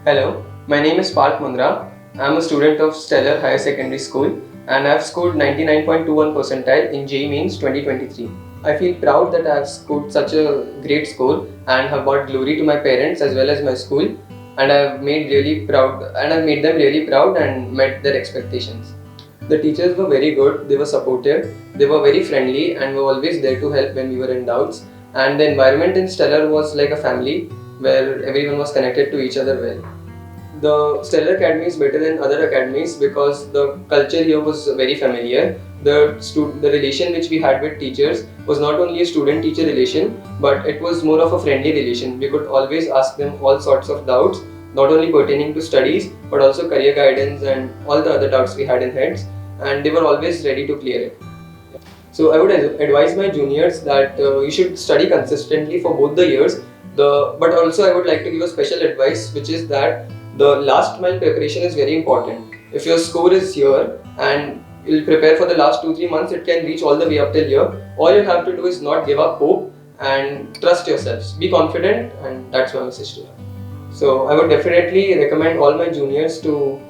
Hello, my name is Parth Mundra. I am a student of Stellar Higher Secondary School and I have scored 99.21 percentile in JEE Mains 2023. I feel proud that I have scored such a great score and have brought glory to my parents as well as my school, and I have made them really proud and met their expectations. The teachers were very good, they were supportive, they were very friendly and were always there to help when we were in doubts. And the environment in Stellar was like a family where everyone was connected to each other well. The Stellar Academy is better than other academies because the culture here was very familiar. The relation which we had with teachers was not only a student-teacher relation, but it was more of a friendly relation. We could always ask them all sorts of doubts, not only pertaining to studies, but also career guidance and all the other doubts we had in heads, and they were always ready to clear it. So I would advise my juniors that you should study consistently for both the years. But also I would like to give a special advice, which is that the last mile preparation is very important. If your score is here and you'll prepare for the last 2-3 months, it can reach all the way up till here. All you have to do is not give up hope and trust yourselves. Be confident, and that's my message to you. So I would definitely recommend all my juniors to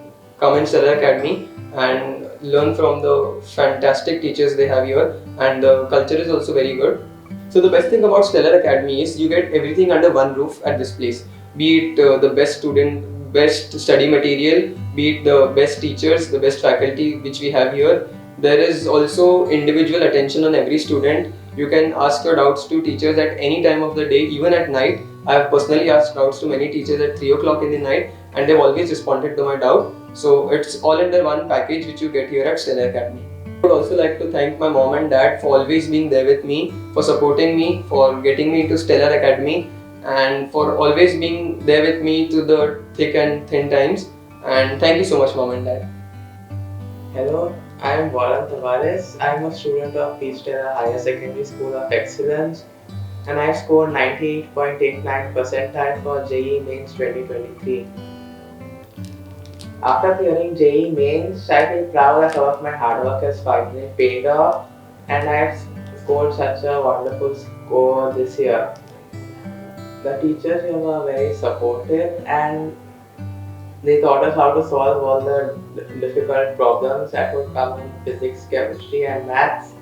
come in Stellar Academy and learn from the fantastic teachers they have here, and the culture is also very good. So the best thing about Stellar Academy is you get everything under one roof at this place. Be it the best student, best study material, be it the best teachers, the best faculty which we have here. There is also individual attention on every student. You can ask your doubts to teachers at any time of the day, even at night. I have personally asked doubts to many teachers at 3 o'clock in the night, and they've always responded to my doubt. So it's all under one package which you get here at Stellar Academy. I would also like to thank my mom and dad for always being there with me, for supporting me, for getting me into Stellar Academy, and for always being there with me through the thick and thin times. And thank you so much, mom and dad. Hello, I am Varun Tavares. I am a student of Estellar Higher Secondary School of Excellence, and I scored 98.89 percentile for JEE Mains 2023. After clearing JEE Mains, I feel proud that some of my hard work has finally paid off, and I have scored such a wonderful score this year. The teachers here were very supportive, and they taught us how to solve all the difficult problems that would come in physics, chemistry and maths.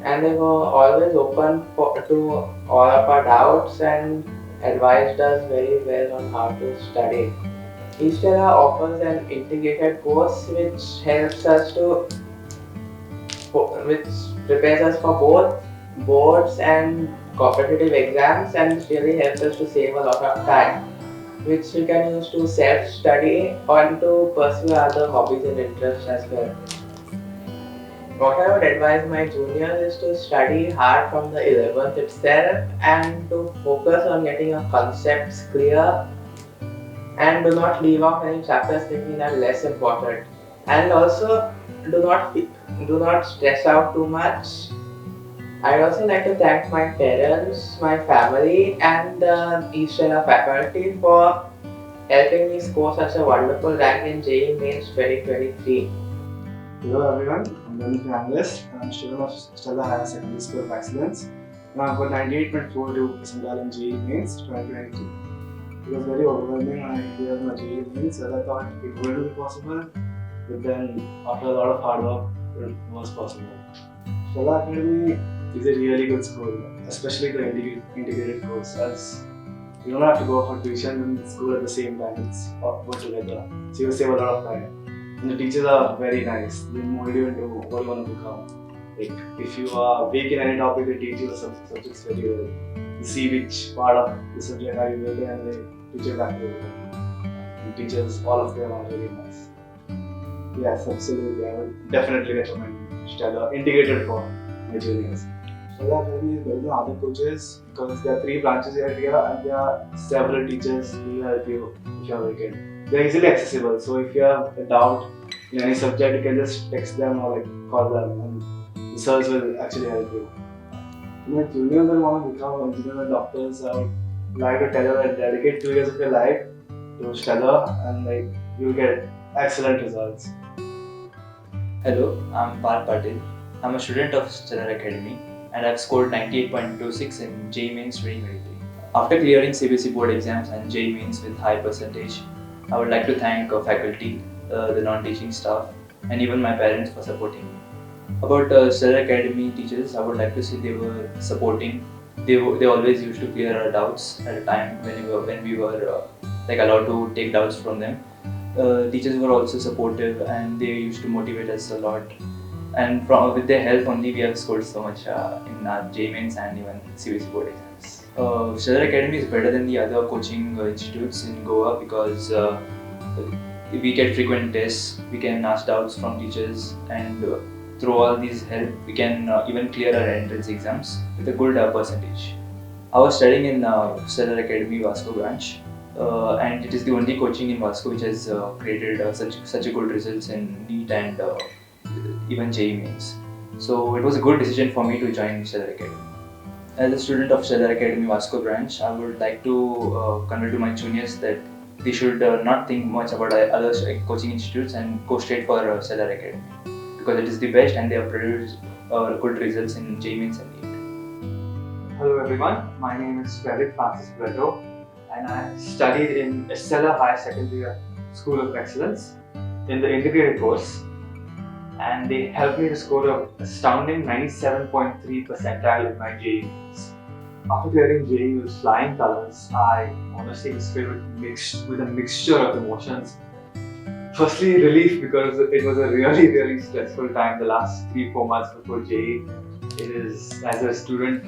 And they were always open to all of our doubts and advised us very well on how to study. Estellar offers an integrated course which prepares us for both boards and competitive exams, and it really helps us to save a lot of time, which we can use to self-study or to pursue other hobbies and interests as well. What I would advise my juniors is to study hard from the 11th itself and to focus on getting your concepts clear, and do not leave off any chapters thinking that less important. And also do not stress out too much. I'd also like to thank my parents, my family and the Estellar faculty for helping me score such a wonderful rank in JEE Mains 2023. Hello everyone, I'm Dhanil Analyst. I'm a student of Stellar Higher Secondary School of Excellence, and I've got 98.42 percentile in JEE Mains 2022. It was very overwhelming when I cleared my JEE Mains, as I thought it wouldn't be possible, but then after a lot of hard work, it was possible. Stellar Academy is a really good school, especially the integrated course, as you don't have to go for tuition and school at the same time. It's all put together, so you save a lot of time. And the teachers are very nice. They mold you into what you want to become. Like if you are weak in any topic, they teach you the subjects very well. You see which part of the subject are you weak in, and they teach you that very well. The teachers, all of them are really nice. Yes, absolutely. I would definitely recommend Stellar integrated for my juniors. Stellar Academy is better than other coaches because there are 3 branches here, and there are several teachers who will help you if you are weak. They're easily accessible, so if you have a doubt in any subject, you can just text them or call them, and the sirs will actually help you. My juniors that want to become engineers and doctors, I would like to tell you that dedicate 2 years of your life to Stellar, and you'll get excellent results. Hello, I'm Parth Patil. I'm a student of Stellar Academy and I've scored 98.26 in JEE Mains 2023. After clearing CBSE board exams and JEE mains with high percentage, I would like to thank faculty, the non-teaching staff, and even my parents for supporting me. About Stellar Academy teachers, I would like to say they were supporting. They always used to clear our doubts at a time when we were like allowed to take doubts from them. Teachers were also supportive and they used to motivate us a lot. And with their help only, we have scored so much in our JEE mains and even CBSE board exams. Stellar Academy is better than the other coaching institutes in Goa because we get frequent tests, we can ask doubts from teachers, and through all these help, we can even clear our entrance exams with a good percentage. I was studying in Stellar Academy Vasco branch, and it is the only coaching in Vasco which has created such a good results in NEET and even JEE mains. So it was a good decision for me to join Stellar Academy. As a student of Stellar Academy Vasco branch, I would like to convey to my juniors that they should not think much about other coaching institutes and go straight for Stellar Academy because it is the best and they have produced good results in JEE mains and NEET. Hello everyone, my name is Frederick Francis Breto and I studied in Estellar Higher Secondary School of Excellence in the integrated course, and they helped me to score an astounding 97.3 percentile in my JEE mains. After clearing JEE with flying colours, I honestly was filled with a mixture of emotions. Firstly, relief because it was a really stressful time the last 3-4 months before JEE. It is, as a student,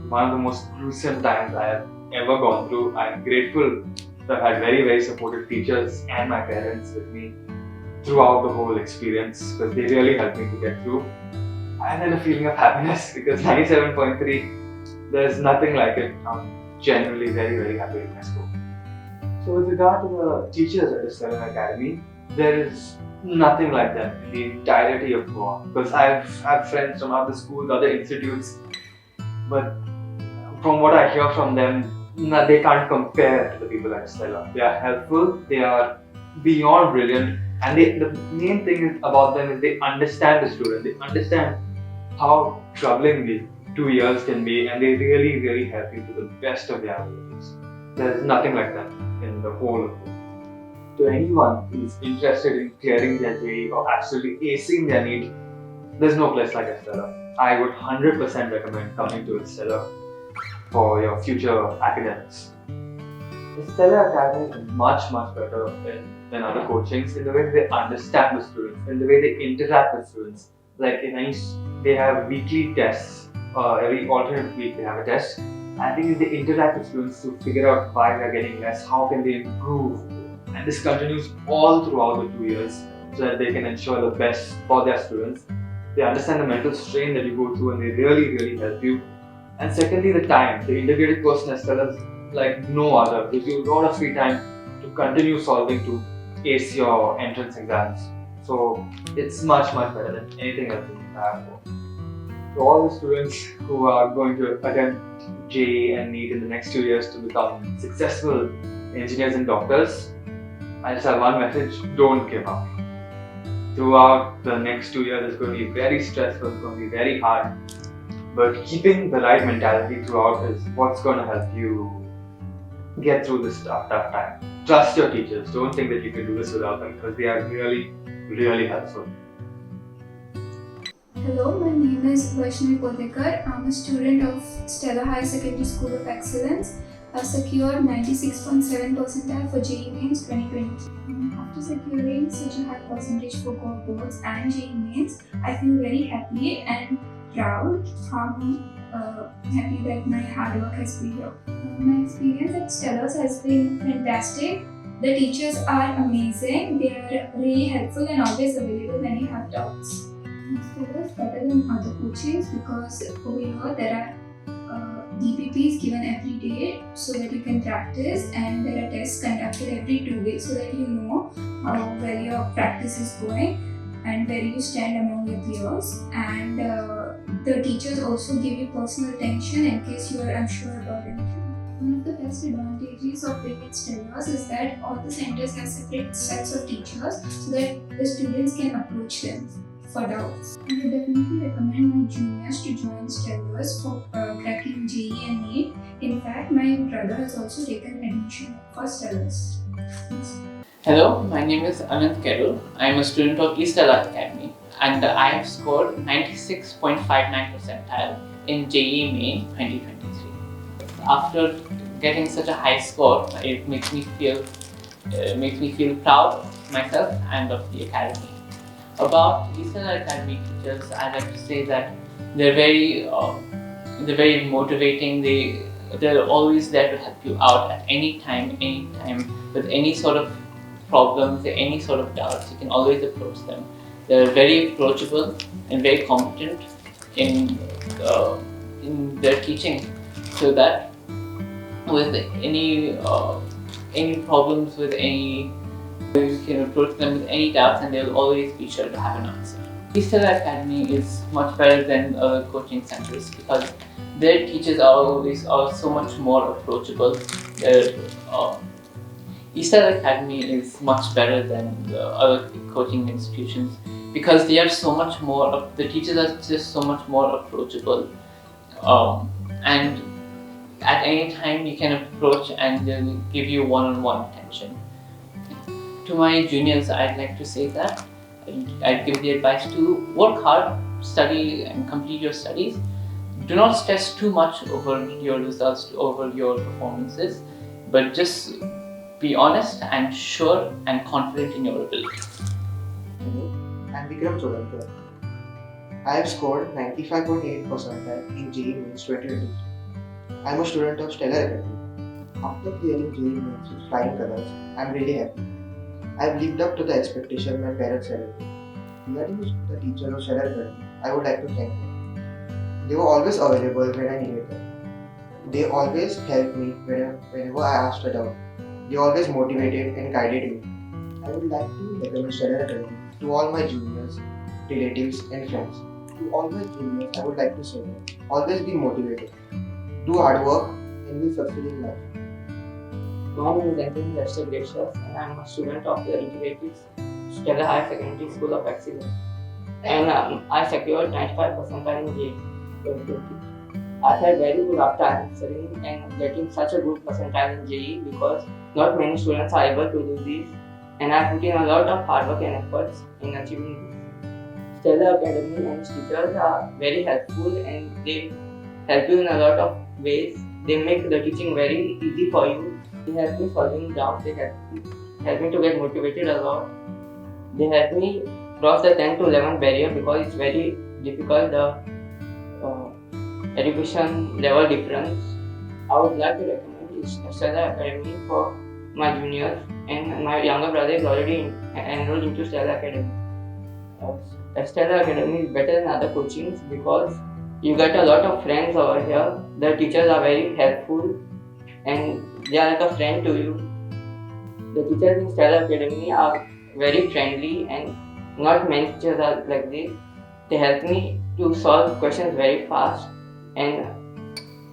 one of the most gruesome times I have ever gone through. I am grateful that I had very supportive teachers and my parents with me throughout the whole experience because they really helped me to get through. I had a feeling of happiness because 97.3, there's nothing like it. I'm genuinely very happy with my score. So with regard to the teachers at the Stellar Academy, there is nothing like them in the entirety of Goa. Because I have friends from other schools, other institutes, but from what I hear from them, they can't compare to the people at Stellar. They are helpful, they are beyond brilliant, and the main thing about them is they understand the student, they understand how troubling the 2 years can be, and they really help you to the best of their abilities. There's nothing like that in the whole of it. To anyone who's interested in clearing their JEE or actually acing their NEET, there's no place like Estellar. I would 100% recommend coming to Estellar for your future academics. Stellar Academy is much better than other coachings in the way they understand the students, in the way they interact with students. Like they have weekly tests, every alternate week they have a test. I think they interact with students to figure out why they're getting less, how can they improve. And this continues all throughout the 2 years so that they can ensure the best for their students. They understand the mental strain that you go through and they really help you. And secondly, the time. The integrated course in Estellar is like no other. Gives you a lot of free time to continue solving to ace your entrance exams. So it's much better than anything else you can have for. To all the students who are going to attempt JEE and NEET in the next 2 years to become successful engineers and doctors, I just have one message: don't give up. Throughout the next 2 years, it's going to be very stressful, it's going to be very hard. But keeping the right mentality throughout is what's going to help you get through this tough time. Trust your teachers. Don't think that you can do this without them because they are really helpful. Hello, my name is Vaishnavi Podekar. I'm a student of Stellar Higher Secondary School of Excellence. I secured 96.7 percentile for JEE mains 2023. After securing such a high percentage for core boards and JEE mains, I feel very happy and proud. Happy that my hard work has paid off. My experience at Stellar has been fantastic. The teachers are amazing. They are really helpful and always available when you have doubts. Stellar is better than other coachings because over here there are DPPs given every day so that you can practice, and there are tests conducted every 2 weeks so that you know how well your practice is going and where you stand among your peers. And the teachers also give you personal attention in case you are unsure about anything. One of the best advantages of being at Stellar is that all the centers have separate sets of teachers so that the students can approach them for doubts. I would definitely recommend my juniors to join Stellars for cracking JEE and NEET. In fact, my brother has also taken admission for Stellars. Hello, my name is Anant Kerul. I am a student of Estellar Academy and I have scored 96.59 percentile in JEE Main 2023. After getting such a high score, it makes me feel proud of myself and of the academy. About Estellar Academy teachers, I'd like to say that they're very motivating. They're always there to help you out at any time with any sort of problems, any sort of doubts. You can always approach them. They're very approachable and very competent in their teaching, so that with any problems with any, you can approach them with any doubts and they'll always be sure to have an answer. Estellar Academy is much better than coaching centers because their teachers are so much more approachable. Estellar Academy is much better than the other coaching institutions because they are so much more. The teachers are just so much more approachable, and at any time you can approach and they'll give you one-on-one attention. To my juniors, I'd like to say that I'd give the advice to work hard, study and complete your studies. Do not stress too much over your results, over your performances, but just be honest and sure and confident in your ability. Hello, I'm Vikram Cholankar. I have scored 95.8 percentile in JEE Mains 2023. I'm a student of Stellar Academy. After clearing JEE Mains with flying colors, I'm really happy. I've lived up to the expectation my parents had of me. Regarding the teachers of Stellar Academy, I would like to thank them. They were always available when I needed them. They always helped me whenever I asked a doubt. They always motivated and guided me. I would like to recommend Estellar Academy to all my juniors, relatives and friends. To all my juniors, I would like to say that always be motivated, do hard work and will succeed in life. My name is Anthony Lester Gracious and I am a student of the integrated Estellar Higher Secondary School of Excellence. And I secured 95 percentile in JEE 2020. I felt very good after answering and getting such a good percentile in JEE because not many students are able to do this, and I put in a lot of hard work and efforts in achieving this. Stellar Academy and its teachers are very helpful and they help you in a lot of ways. They make the teaching very easy for you. They help me solving doubts, they help me to get motivated a lot. They help me cross the 10 to 11 barrier because it's very difficult, the education level difference. I would like to recommend Estellar Academy for my juniors, and my younger brother is already enrolled into Estellar Academy. Estellar Academy is better than other coachings because you get a lot of friends over here. The teachers are very helpful and they are like a friend to you. The teachers in Estellar Academy are very friendly and not many teachers are like this. They help me to solve questions very fast, and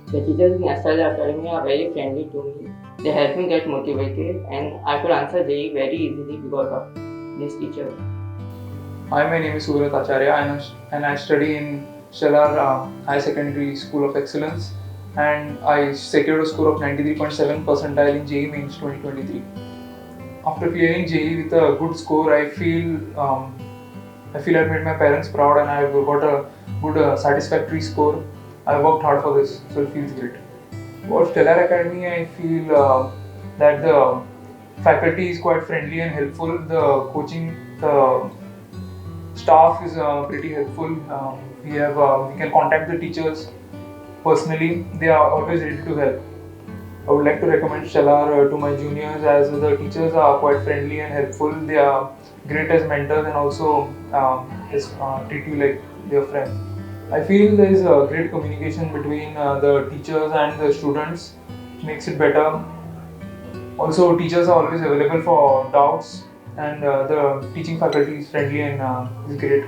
the teachers in Estellar Academy are very friendly to me. They help me get motivated and I could answer JEE very easily because of this teacher. Hi, my name is Surat Acharya and I study in Estellar High Secondary School of Excellence, and I secured a score of 93.7 percentile in JEE Mains 2023. After clearing JEE with a good score, I feel I've made my parents proud and I've got a good satisfactory score. I worked hard for this, so it feels great. About Stellar Academy, I feel that the faculty is quite friendly and helpful. The staff is pretty helpful. We can contact the teachers personally. They are always ready to help. I would like to recommend Estellar to my juniors as the teachers are quite friendly and helpful. They are great as mentors and also treat you like their friends. I feel there is a great communication between the teachers and the students, which makes it better. Also, teachers are always available for doubts, and the teaching faculty is friendly and is great.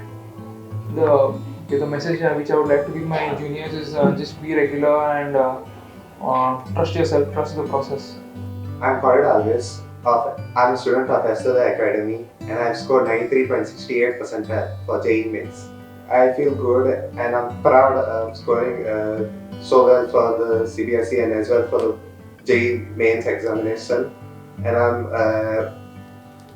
The message which I would like to give my juniors is just be regular and trust yourself, trust the process. I'm Farid Alves. I'm a student of Estellar Academy and I've scored 93.68 percentile for JEE Mains. I feel good and I'm proud of scoring so well for the CBSE and as well for the JEE Mains examination, and I'm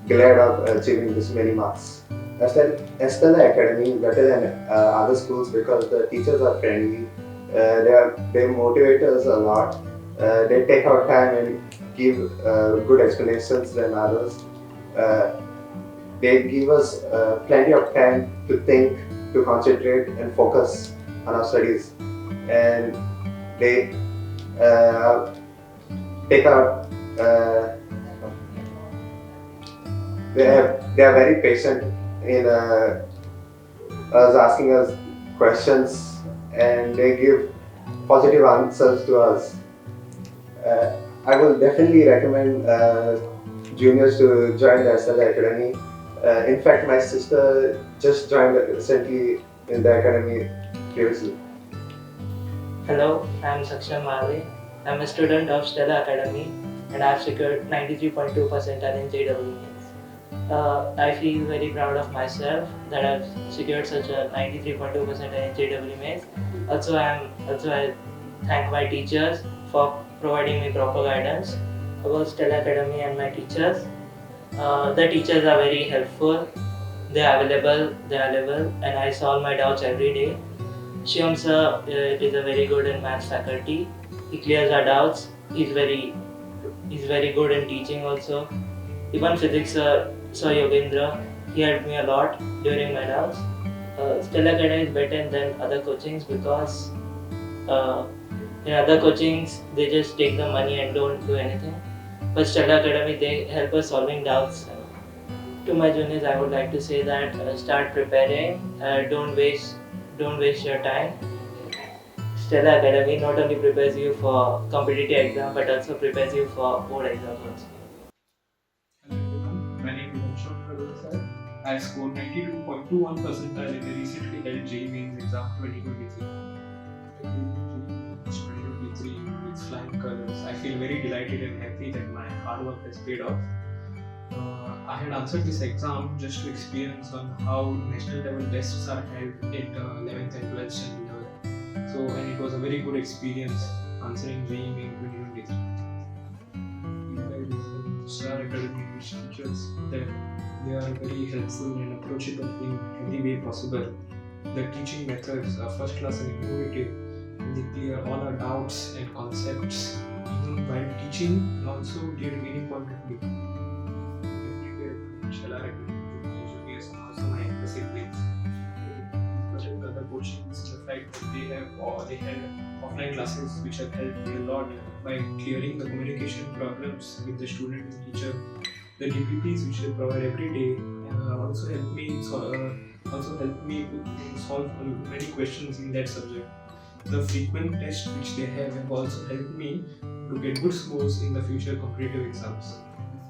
glad of achieving this many marks. Estellar Academy is better than other schools because the teachers are friendly. They motivate us a lot. They take our time and give good explanations than others. They give us plenty of time to think, to concentrate and focus on our studies. And they take our they are very patient in us asking us questions, and they give positive answers to us. I will definitely recommend juniors to join the Estellar Academy. In fact, my sister just joined recently in the academy previously. Hello, I am Saksham Mali. I am a student of Stellar Academy and I have secured 93.2 percentile in JEE. I feel very proud of myself that I have secured such a 93.2 percentile in JEE Mains. Also, I thank my teachers for providing me proper guidance about Stellar Academy and my teachers. The teachers are very helpful. They are available, and I solve my doubts every day. Shivam sir is a very good in maths faculty. He clears our doubts. He's very good in teaching also. Even physics sir Yogendra, he helped me a lot during my doubts. Stellar Academy is better than other coachings because in other coachings they just take the money and don't do anything. But Stellar Academy, they help us solving doubts. To my juniors, I would like to say that start preparing. Don't waste your time. Stellar Academy not only prepares you for competitive exam but also prepares you for board exams also. Hello everyone, my name is Prudent. I scored 92.21 percentile in the recently held JEE Mains exam 2023. With flying colors, I feel very delighted and happy that my hard work has paid off. I had answered this exam just to experience on how national level tests are held at 11th and 12th standard level. So, and it was a very good experience answering JEE Main 2023. Star Academy, which teaches that they are very helpful and approachable in any way possible. The teaching methods are first class and innovative. They clear all our doubts and concepts, even while teaching and also during any point of view. Estellar Academy, my juniors and also my younger siblings. But other coachings, the fact that they had offline classes which have helped me a lot by clearing the communication problems with the student and teacher. The DPPs which they provide every day also help me to solve many questions in that subject. The frequent tests which they have also helped me to get good scores in the future competitive exams.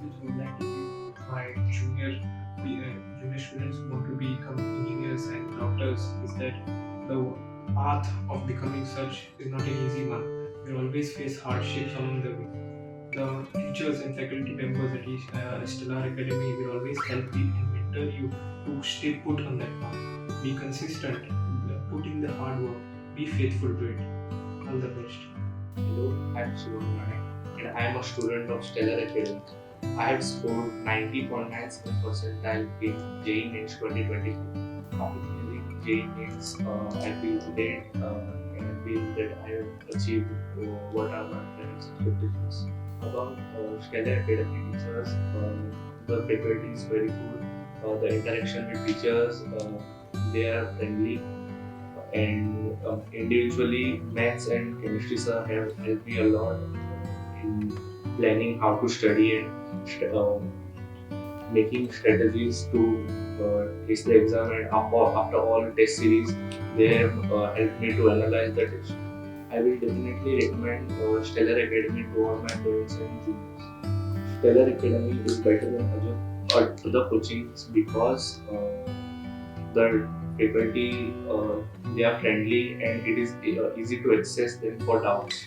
This is what I would like to give my junior students who want to become engineers and doctors is that the path of becoming such is not an easy one. You will always face hardships along the way. The teachers and faculty members at Estellar Academy will always help you and mentor you to stay put on that path. Be consistent, put in the hard work, be faithful to it. All the best. Hello, I'm Shivam and I am a student of Stellar Academy. I have scored 90.97 percentile in JEE Mains 2023. After clearing JEE Mains, I feel great and I feel that I have achieved what are my parents' expectations. About Stellar Academy teachers, the faculty is very good. The interaction with teachers, they are friendly. And individually, maths and chemistry sir have helped me a lot in planning how to study and making strategies to test the exam. And after all test series, they have helped me to analyze the test. I will definitely recommend Stellar Academy to all my parents and juniors. Stellar Academy is better than other coachings because the faculty they are friendly and it is easy to access them for doubts.